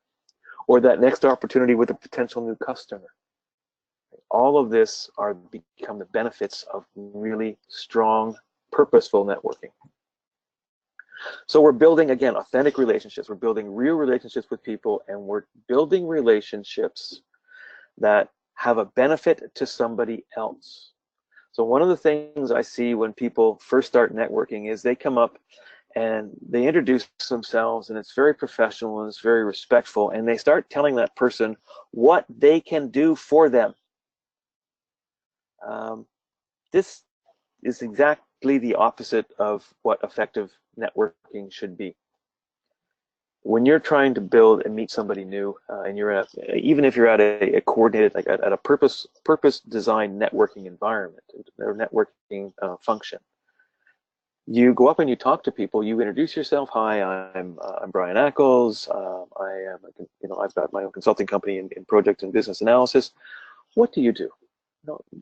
[SPEAKER 2] or that next opportunity with a potential new customer. All of this become the benefits of really strong, purposeful networking. So we're building, again, authentic relationships. We're building real relationships with people, and we're building relationships that have a benefit to somebody else. So one of the things I see when people first start networking is they come up and they introduce themselves, and it's very professional and it's very respectful, and they start telling that person what they can do for them. This is exactly the opposite of what effective networking should be. When you're trying to build and meet somebody new, and even if you're at a coordinated, like at a purpose-designed networking environment or networking function, you go up and you talk to people. You introduce yourself. Hi, I'm Brian Ackles. I've got my own consulting company in project and business analysis. What do you do?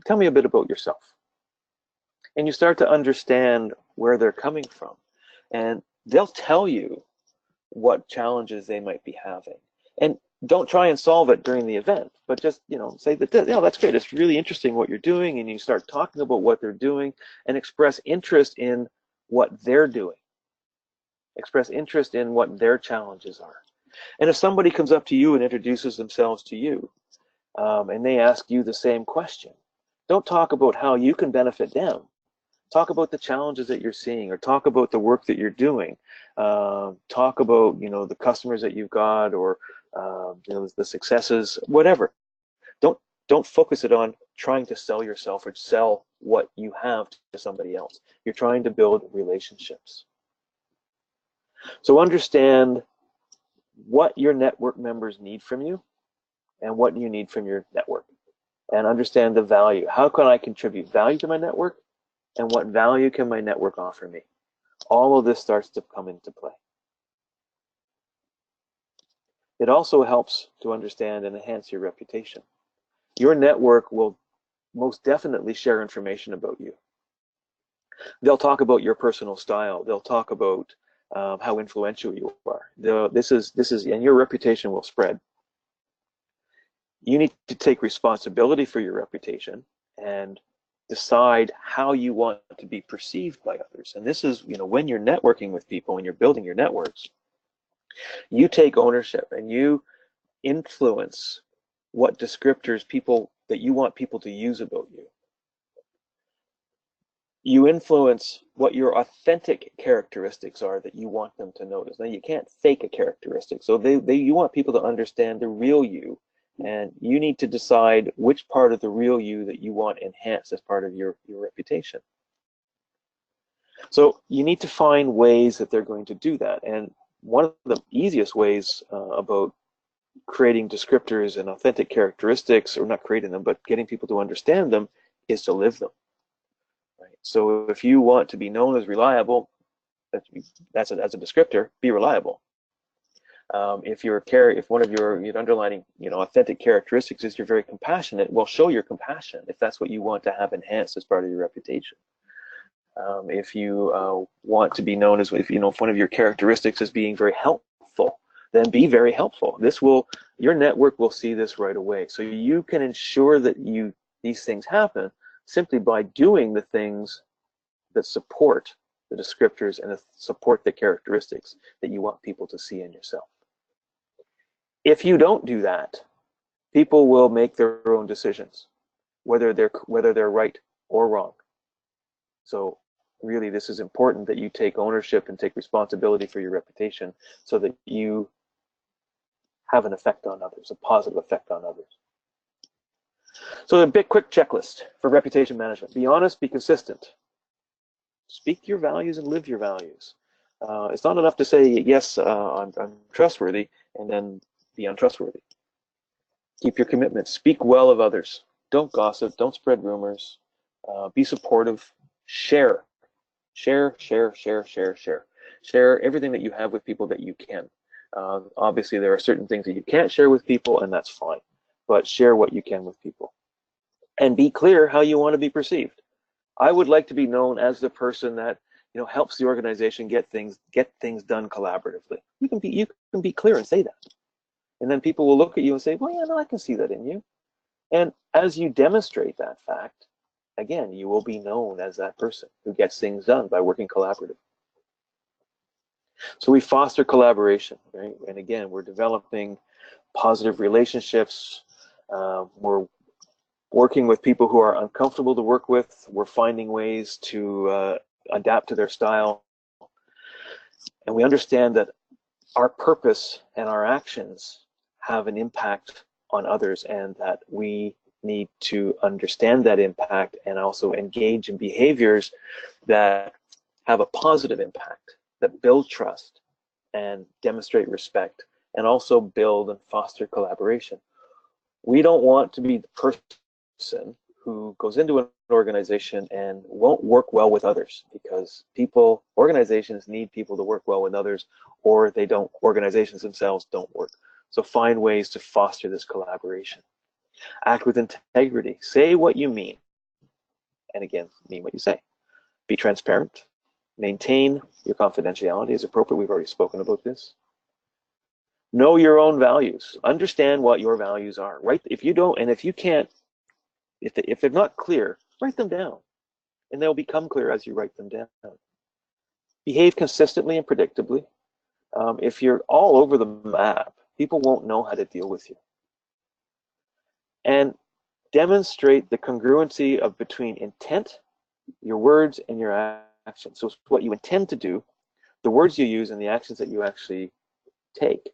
[SPEAKER 2] Tell me a bit about yourself. And you start to understand where they're coming from, and they'll tell you what challenges they might be having. And don't try and solve it during the event, but just say that that's great. It's really interesting what you're doing, and you start talking about what they're doing and express interest in what they're doing. Express interest in what their challenges are. And if somebody comes up to you and introduces themselves to you, and they ask you the same question, don't talk about how you can benefit them. Talk about the challenges that you're seeing, or talk about the work that you're doing. Talk about the customers that you've got, or the successes, whatever. Don't focus it on trying to sell yourself or sell what you have to somebody else. You're trying to build relationships. So understand what your network members need from you and what you need from your network, and understand the value. How can I contribute value to my network, and what value can my network offer me? All of this starts to come into play. It also helps to understand and enhance your reputation. Your network will most definitely share information about you. They'll talk about your personal style. They'll talk about how influential you are. And your reputation will spread. You need to take responsibility for your reputation and decide how you want to be perceived by others. And this is, when you're networking with people, when you're building your networks, you take ownership and you influence what descriptors that you want people to use about you. You influence what your authentic characteristics are that you want them to notice. Now, you can't fake a characteristic. So you want people to understand the real you, and you need to decide which part of the real you that you want enhanced as part of your reputation. So you need to find ways that they're going to do that. And one of the easiest ways about creating descriptors and authentic characteristics, or not creating them, but getting people to understand them, is to live them. Right? So if you want to be known as reliable, that's as a descriptor, be reliable. If one of your underlining, authentic characteristics is you're very compassionate, well, show your compassion if that's what you want to have enhanced as part of your reputation. If you want to be known as, if one of your characteristics is being very helpful, then be very helpful. Your network will see this right away. So you can ensure that these things happen simply by doing the things that support the descriptors and support the characteristics that you want people to see in yourself. If you don't do that, people will make their own decisions, whether they're right or wrong. So really, this is important that you take ownership and take responsibility for your reputation so that you have an effect on others, a positive effect on others. So a quick checklist for reputation management. Be honest, be consistent. Speak your values and live your values. It's not enough to say, yes, I'm trustworthy, and then be untrustworthy. Keep your commitments. Speak well of others. Don't gossip. Don't spread rumors. Be supportive. Share. Share everything that you have with people that you can. Obviously, there are certain things that you can't share with people, and that's fine. But share what you can with people. And be clear how you want to be perceived. I would like to be known as the person that helps the organization get things done collaboratively. You can be clear and say that, and then people will look at you and say, well, yeah, no, I can see that in you. And as you demonstrate that fact, again, you will be known as that person who gets things done by working collaboratively. So we foster collaboration, right? And again, we're developing positive relationships. We're working with people who are uncomfortable to work with. We're finding ways to adapt to their style. And we understand that our purpose and our actions have an impact on others, and that we need to understand that impact and also engage in behaviors that have a positive impact, that build trust and demonstrate respect, and also build and foster collaboration. We don't want to be the person who goes into an organization and won't work well with others, because organizations need people to work well with others, or organizations themselves don't work. So find ways to foster this collaboration. Act with integrity. Say what you mean. And again, mean what you say. Be transparent. Maintain your confidentiality as appropriate. We've already spoken about this. Know your own values. Understand what your values are. Right? If you don't, and if you can't, if they're not clear, write them down, and they'll become clear as you write them down. Behave consistently and predictably. If you're all over the map, people won't know how to deal with you. And demonstrate the congruency between intent, your words, and your actions. So what you intend to do, the words you use, and the actions that you actually take.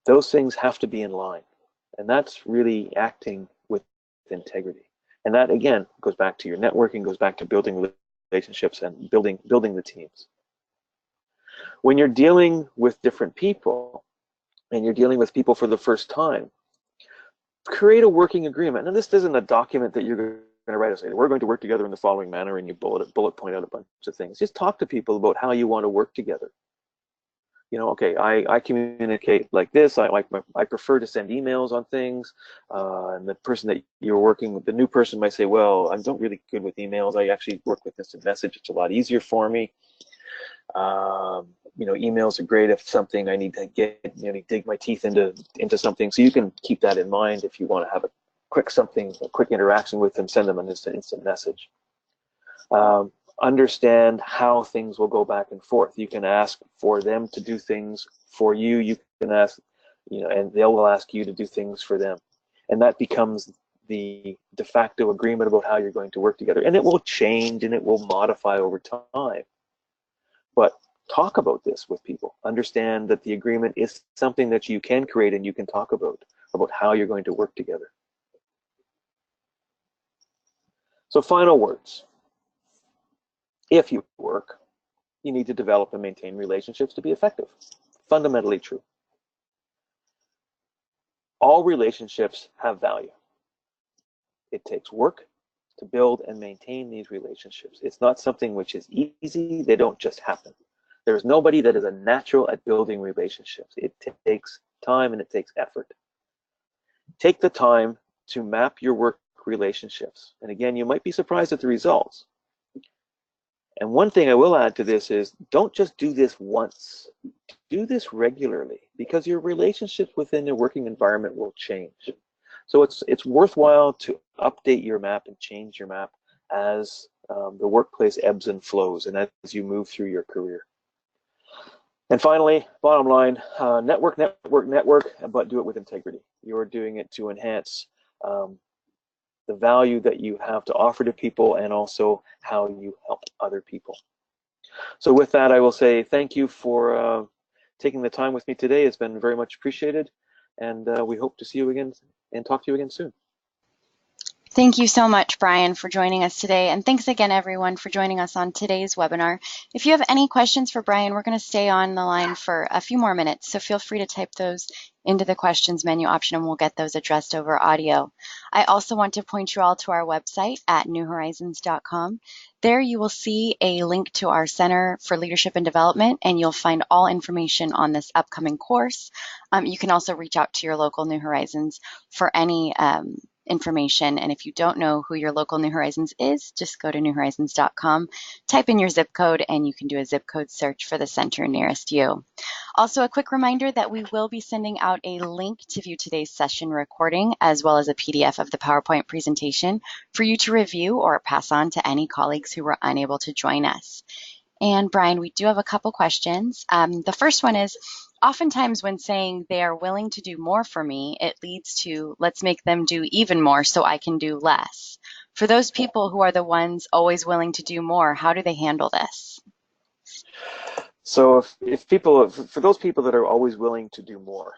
[SPEAKER 2] Those things have to be in line. And that's really acting with integrity. And that, again, goes back to your networking, goes back to building relationships and building the teams. When you're dealing with different people, and you're dealing with people for the first time, create a working agreement. And this isn't a document that you're going to write and say, we're going to work together in the following manner, and you bullet point out a bunch of things. Just talk to people about how you want to work together. Okay, I communicate like this. I prefer to send emails on things. And the person that you're working with, the new person might say, well, I'm not really good with emails. I actually work with instant message. It's a lot easier for me. Emails are great if something I need to dig my teeth into something. So you can keep that in mind if you want to have a quick interaction with them. Send them an instant message. Understand how things will go back and forth. You can ask for them to do things for you. You can ask, and they will ask you to do things for them. And that becomes the de facto agreement about how you're going to work together. And it will change and it will modify over time. But talk about this with people. Understand that the agreement is something that you can create and you can talk about how you're going to work together. So final words. If you work, you need to develop and maintain relationships to be effective. Fundamentally true. All relationships have value. It takes work to build and maintain these relationships. It's not something which is easy. They don't just happen. There's nobody that is a natural at building relationships. It takes time and it takes effort. Take the time to map your work relationships. And again, you might be surprised at the results. And one thing I will add to this is don't just do this once. Do this regularly, because your relationships within your working environment will change. So it's worthwhile to update your map and change your map as the workplace ebbs and flows and as you move through your career. And finally, bottom line, network, but do it with integrity. You're doing it to enhance the value that you have to offer to people and also how you help other people. So with that, I will say thank you for taking the time with me today. It's been very much appreciated, and we hope to see you again and talk to you again soon.
[SPEAKER 1] Thank you so much, Brian, for joining us today. And thanks again, everyone, for joining us on today's webinar. If you have any questions for Brian, we're going to stay on the line for a few more minutes. So feel free to type those into the questions menu option and we'll get those addressed over audio. I also want to point you all to our website at newhorizons.com. There you will see a link to our Center for Leadership and Development, and you'll find all information on this upcoming course. You can also reach out to your local New Horizons for any information. And if you don't know who your local New Horizons is, just go to newhorizons.com, type in your zip code, and you can do a zip code search for the center nearest you. Also, a quick reminder that we will be sending out a link to view today's session recording, as well as a PDF of the PowerPoint presentation for you to review or pass on to any colleagues who were unable to join us. And Brian, we do have a couple questions. The first one is, oftentimes when saying they are willing to do more for me, it leads to let's make them do even more so I can do less. For those people who are the ones always willing to do more, how do they handle this?
[SPEAKER 2] So for those people that are always willing to do more,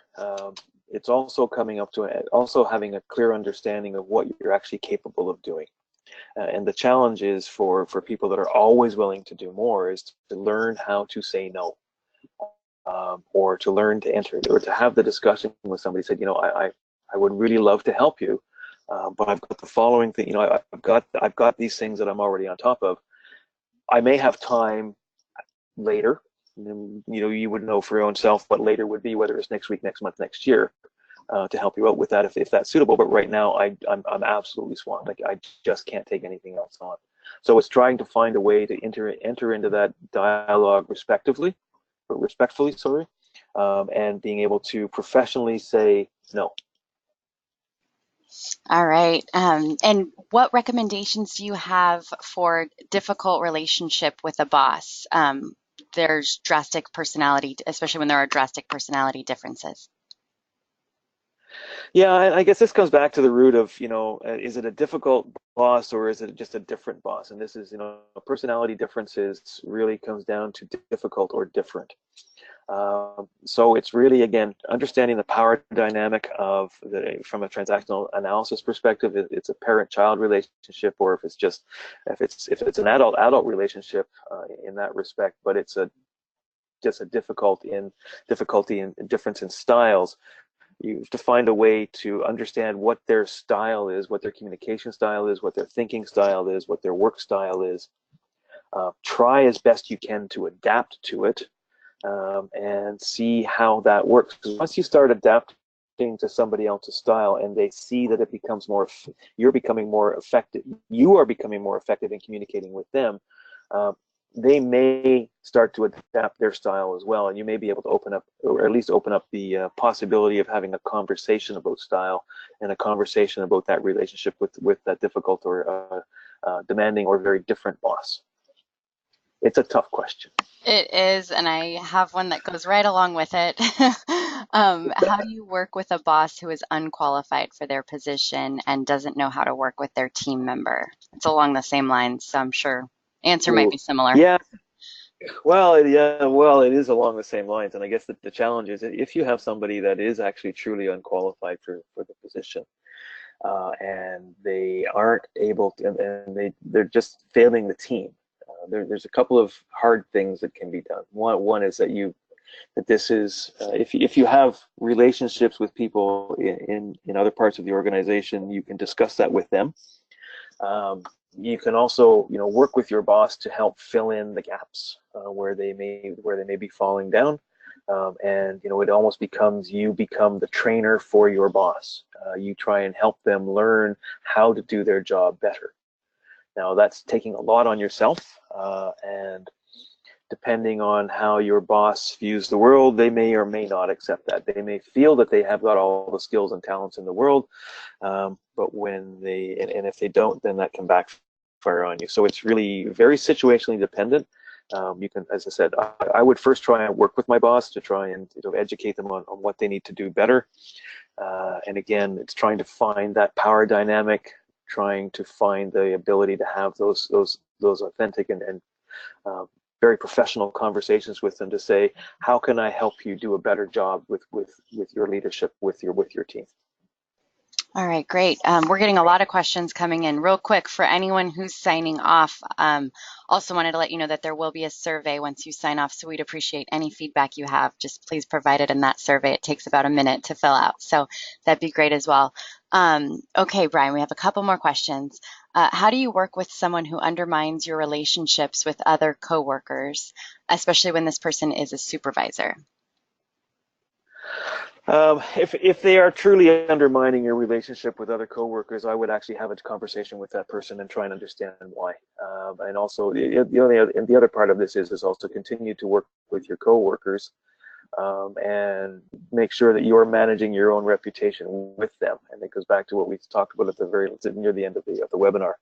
[SPEAKER 2] it's also coming up to also having a clear understanding of what you're actually capable of doing. And the challenge is for people that are always willing to do more is to learn how to say no, or to learn to enter, or to have the discussion with somebody. Said, I would really love to help you, but I've got the following thing. I've got these things that I'm already on top of. I may have time later. You would know for your own self what later would be, whether it's next week, next month, next year. To help you out with that if that's suitable. But right now, I'm absolutely swamped. Like, I just can't take anything else on. So it's trying to find a way to enter into that dialogue respectfully, and being able to professionally say no.
[SPEAKER 1] All right. And what recommendations do you have for difficult relationship with a boss? There's drastic personality, especially when there are drastic personality differences.
[SPEAKER 2] Yeah, I guess this comes back to the root of, is it a difficult boss or is it just a different boss? And this is, personality differences really comes down to difficult or different. So it's really, again, understanding the power dynamic from a transactional analysis perspective. It's a parent-child relationship, or if it's an adult relationship in that respect, but it's just a difficulty in difference in styles. You have to find a way to understand what their style is, what their communication style is, what their thinking style is, what their work style is. Try as best you can to adapt to it, and see how that works. Because once you start adapting to somebody else's style and they see that it becomes you are becoming more effective in communicating with them, they may start to adapt their style as well, and you may be able to open up the possibility of having a conversation about style and a conversation about that relationship with that difficult or demanding or very different boss. It's a tough question.
[SPEAKER 1] It is, and I have one that goes right along with it. How do you work with a boss who is unqualified for their position and doesn't know how to work with their team member? It's along the same lines, so I'm sure answer might
[SPEAKER 2] Ooh.
[SPEAKER 1] be similar.
[SPEAKER 2] Yeah, well, it is along the same lines, and I guess the challenge is if you have somebody that is actually truly unqualified for the position, and they aren't able to, and they're just failing the team. There's a couple of hard things that can be done. One is that this is if you have relationships with people in other parts of the organization, you can discuss that with them. Um, you can also, work with your boss to help fill in the gaps where they may be falling down. And it almost becomes you become the trainer for your boss. You try and help them learn how to do their job better. Now that's taking a lot on yourself, and depending on how your boss views the world, they may or may not accept that. They may feel that they have got all the skills and talents in the world, but and if they don't, then that can backfire on you. So it's really very situationally dependent. You can, as I said, I would first try and work with my boss to try and educate them on what they need to do better. And again, it's trying to find that power dynamic, trying to find the ability to have those authentic and uh, very professional conversations with them to say, how can I help you do a better job with your leadership, with your team?
[SPEAKER 1] All right, great. We're getting a lot of questions coming in. Real quick, for anyone who's signing off, also wanted to let you know that there will be a survey once you sign off, so we'd appreciate any feedback you have. Just please provide it in that survey. It takes about a minute to fill out, so that'd be great as well. Okay, Brian, we have a couple more questions. How do you work with someone who undermines your relationships with other coworkers, especially when this person is a supervisor?
[SPEAKER 2] If they are truly undermining your relationship with other coworkers, I would actually have a conversation with that person and try and understand why. And also, the other part of this is also continue to work with your coworkers, and make sure that you are managing your own reputation with them. And it goes back to what we talked about at the very near the end of the webinar.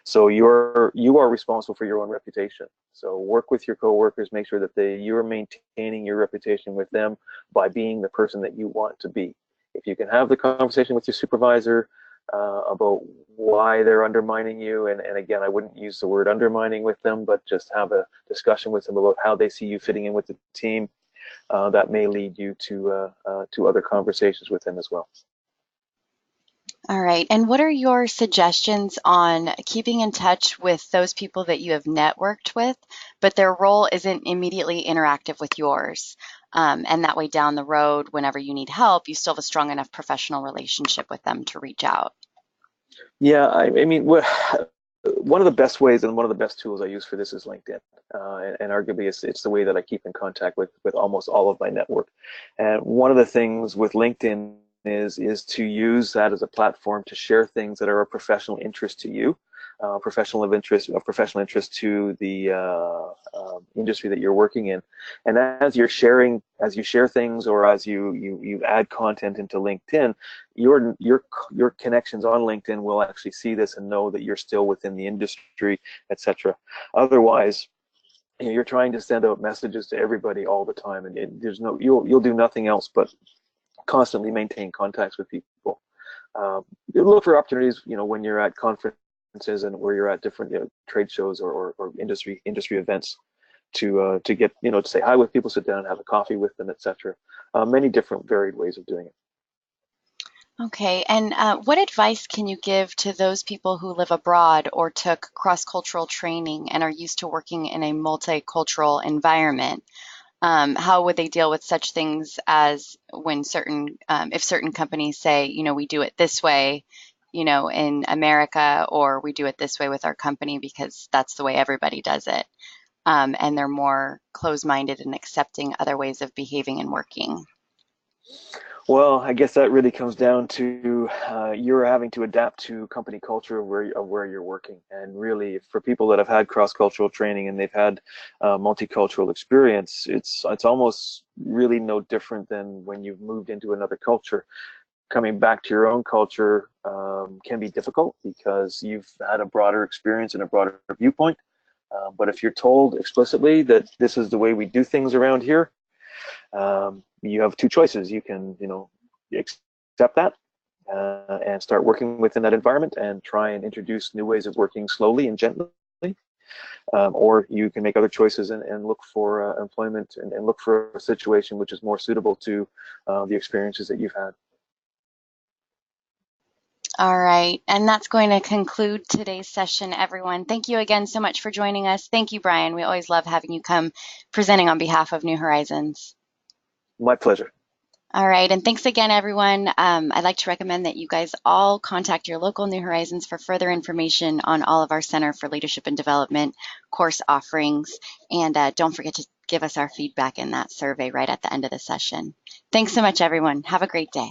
[SPEAKER 2] So you are responsible for your own reputation. So work with your coworkers, make sure that you are maintaining your reputation with them by being the person that you want to be. If you can have the conversation with your supervisor about why they're undermining you, and again, I wouldn't use the word undermining with them, but just have a discussion with them about how they see you fitting in with the team. That may lead you to other conversations with them as well.
[SPEAKER 1] All right. And what are your suggestions on keeping in touch with those people that you have networked with, but their role isn't immediately interactive with yours? And that way, down the road, whenever you need help, you still have a strong enough professional relationship with them to reach out.
[SPEAKER 2] Yeah, I mean, one of the best ways and one of the best tools I use for this is LinkedIn, and arguably it's the way that I keep in contact with almost all of my network. And one of the things with LinkedIn is to use that as a platform to share things that are of professional interest to you, professional interest to the industry that you're working in. And as you share things, or as you add content into LinkedIn, your connections on LinkedIn will actually see this and know that you're still within the industry, etc. Otherwise, you're trying to send out messages to everybody all the time, and you'll do nothing else but constantly maintain contacts with people. Look for opportunities, when you're at conferences and where you're at different trade shows or industry events to get to say hi with people, sit down and have a coffee with them, etc. Many different varied ways of doing it.
[SPEAKER 1] Okay. And what advice can you give to those people who live abroad or took cross-cultural training and are used to working in a multicultural environment? How would they deal with such things as when if certain companies say, we do it this way, in America, or we do it this way with our company because that's the way everybody does it. And they're more closed-minded and accepting other ways of behaving and working.
[SPEAKER 2] Well, I guess that really comes down to you're having to adapt to company culture of where you're working. And really, for people that have had cross-cultural training and they've had multicultural experience, it's almost really no different than when you've moved into another culture. Coming back to your own culture can be difficult because you've had a broader experience and a broader viewpoint. But if you're told explicitly that this is the way we do things around here, you have two choices. You can, accept that and start working within that environment and try and introduce new ways of working slowly and gently. Or you can make other choices and look for employment and look for a situation which is more suitable to the experiences that you've had.
[SPEAKER 1] All right, and that's going to conclude today's session, everyone. Thank you again so much for joining us. Thank you, Brian. We always love having you come presenting on behalf of New Horizons.
[SPEAKER 2] My pleasure.
[SPEAKER 1] All right, and thanks again, everyone. I'd like to recommend that you guys all contact your local New Horizons for further information on all of our Center for Leadership and Development course offerings. And don't forget to give us our feedback in that survey right at the end of the session. Thanks so much, everyone. Have a great day.